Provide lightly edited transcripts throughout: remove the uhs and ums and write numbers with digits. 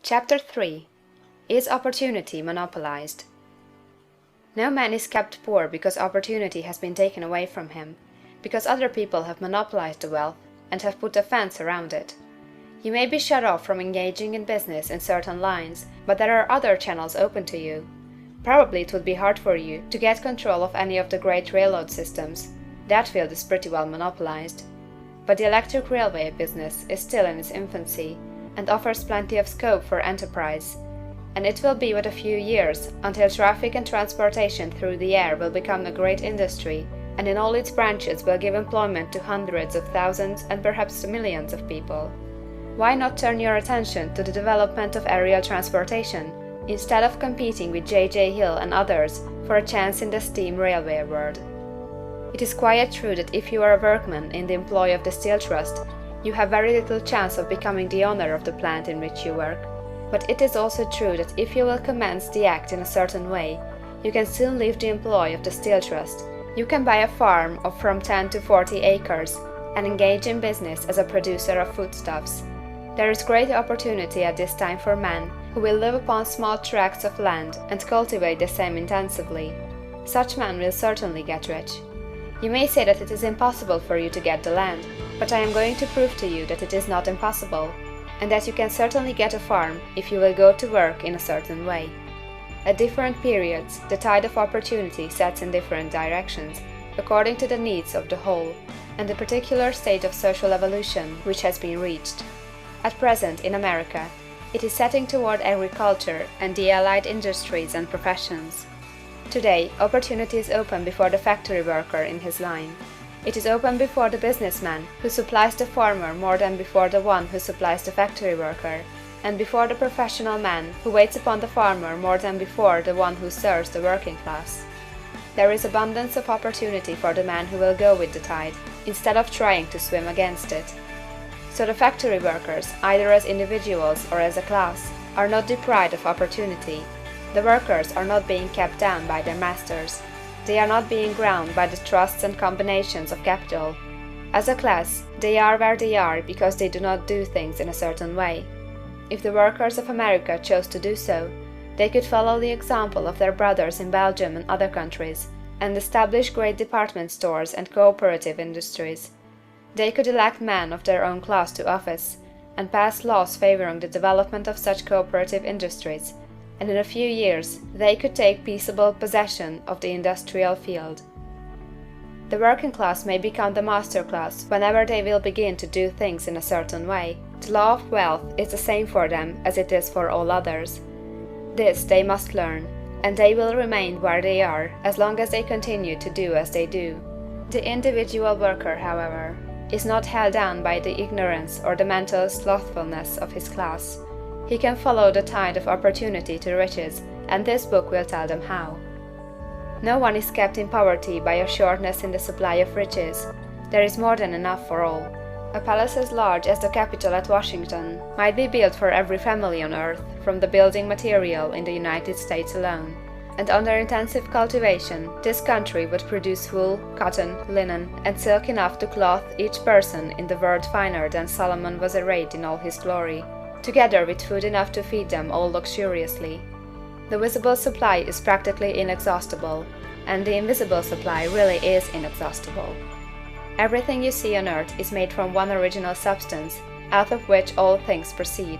Chapter 3. Is Opportunity Monopolized? No man is kept poor because opportunity has been taken away from him, because other people have monopolized the wealth and have put a fence around it. You may be shut off from engaging in business in certain lines, but there are other channels open to you. Probably it would be hard for you to get control of any of the great railroad systems. That field is pretty well monopolized. But the electric railway business is still in its infancy, and offers plenty of scope for enterprise, and it will be but a few years until traffic and transportation through the air will become a great industry, and in all its branches will give employment to hundreds of thousands and perhaps to millions of people. Why not turn your attention to the development of aerial transportation, instead of competing with J.J. Hill and others for a chance in the steam railway world? It is quite true that if you are a workman in the employ of the Steel Trust, you have very little chance of becoming the owner of the plant in which you work. But it is also true that if you will commence the act in a certain way, you can soon leave the employ of the Steel Trust. You can buy a farm of from 10 to 40 acres and engage in business as a producer of foodstuffs. There is great opportunity at this time for men who will live upon small tracts of land and cultivate the same intensively. Such men will certainly get rich. You may say that it is impossible for you to get the land, but I am going to prove to you that it is not impossible, and that you can certainly get a farm if you will go to work in a certain way. At different periods, the tide of opportunity sets in different directions, according to the needs of the whole, and the particular state of social evolution which has been reached. At present, in America, it is setting toward agriculture and the allied industries and professions. Today, opportunity is open before the factory worker in his line. It is open before the businessman who supplies the farmer more than before the one who supplies the factory worker, and before the professional man who waits upon the farmer more than before the one who serves the working class. There is abundance of opportunity for the man who will go with the tide, instead of trying to swim against it. So the factory workers, either as individuals or as a class, are not deprived of opportunity. The workers are not being kept down by their masters. They are not being ground by the trusts and combinations of capital. As a class, they are where they are because they do not do things in a certain way. If the workers of America chose to do so, they could follow the example of their brothers in Belgium and other countries, and establish great department stores and cooperative industries. They could elect men of their own class to office, and pass laws favoring the development of such cooperative industries, and in a few years they could take peaceable possession of the industrial field. The working class may become the master class whenever they will begin to do things in a certain way. The law of wealth is the same for them as it is for all others. This they must learn, and they will remain where they are as long as they continue to do as they do. The individual worker, however, is not held down by the ignorance or the mental slothfulness of his class. He can follow the tide of opportunity to riches, and this book will tell them how. No one is kept in poverty by a shortness in the supply of riches. There is more than enough for all. A palace as large as the Capitol at Washington might be built for every family on earth from the building material in the United States alone, and under intensive cultivation this country would produce wool, cotton, linen, and silk enough to clothe each person in the world finer than Solomon was arrayed in all his glory, together with food enough to feed them all luxuriously. The visible supply is practically inexhaustible, and the invisible supply really is inexhaustible. Everything you see on earth is made from one original substance, out of which all things proceed.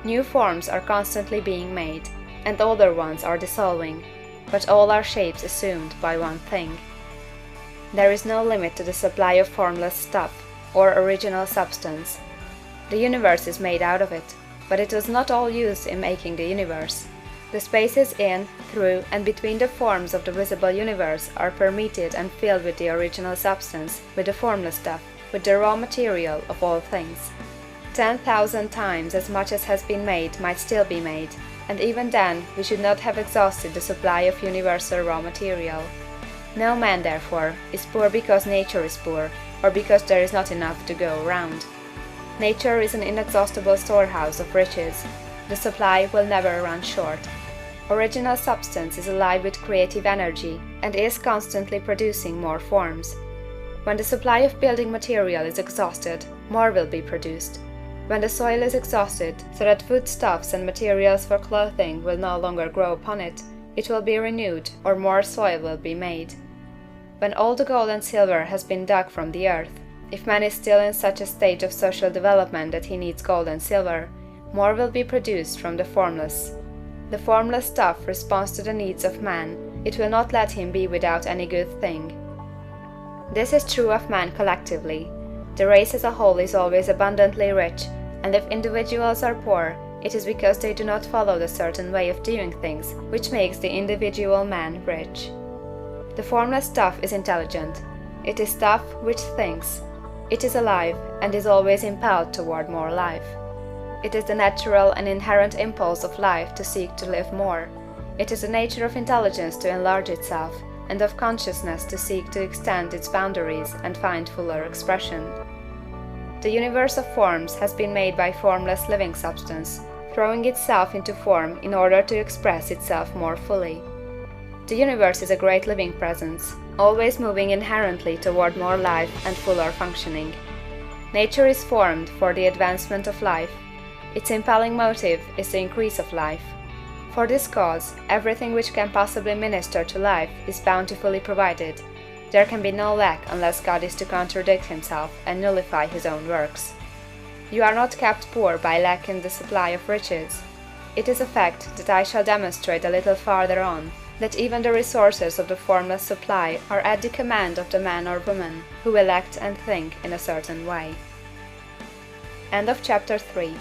New forms are constantly being made, and older ones are dissolving, but all are shapes assumed by one thing. There is no limit to the supply of formless stuff, or original substance. The universe is made out of it, but it was not all used in making the universe. The spaces in, through, and between the forms of the visible universe are permeated and filled with the original substance, with the formless stuff, with the raw material of all things. 10,000 times as much as has been made might still be made, and even then we should not have exhausted the supply of universal raw material. No man, therefore, is poor because nature is poor, or because there is not enough to go around. Nature is an inexhaustible storehouse of riches. The supply will never run short. Original substance is alive with creative energy, and is constantly producing more forms. When the supply of building material is exhausted, more will be produced. When the soil is exhausted, so that foodstuffs and materials for clothing will no longer grow upon it, it will be renewed, or more soil will be made. When all the gold and silver has been dug from the earth, if man is still in such a stage of social development that he needs gold and silver, more will be produced from the formless. The formless stuff responds to the needs of man, it will not let him be without any good thing. This is true of man collectively. The race as a whole is always abundantly rich, and if individuals are poor, it is because they do not follow the certain way of doing things which makes the individual man rich. The formless stuff is intelligent. It is stuff which thinks. It is alive, and is always impelled toward more life. It is the natural and inherent impulse of life to seek to live more. It is the nature of intelligence to enlarge itself, and of consciousness to seek to extend its boundaries and find fuller expression. The universe of forms has been made by formless living substance, throwing itself into form in order to express itself more fully. The universe is a great living presence, always moving inherently toward more life and fuller functioning. Nature is formed for the advancement of life. Its impelling motive is the increase of life. For this cause, everything which can possibly minister to life is bountifully provided. There can be no lack unless God is to contradict himself and nullify his own works. You are not kept poor by lack in the supply of riches. It is a fact that I shall demonstrate a little farther on, that even the resources of the formless supply are at the command of the man or woman who will act and think in a certain way. End of chapter 3.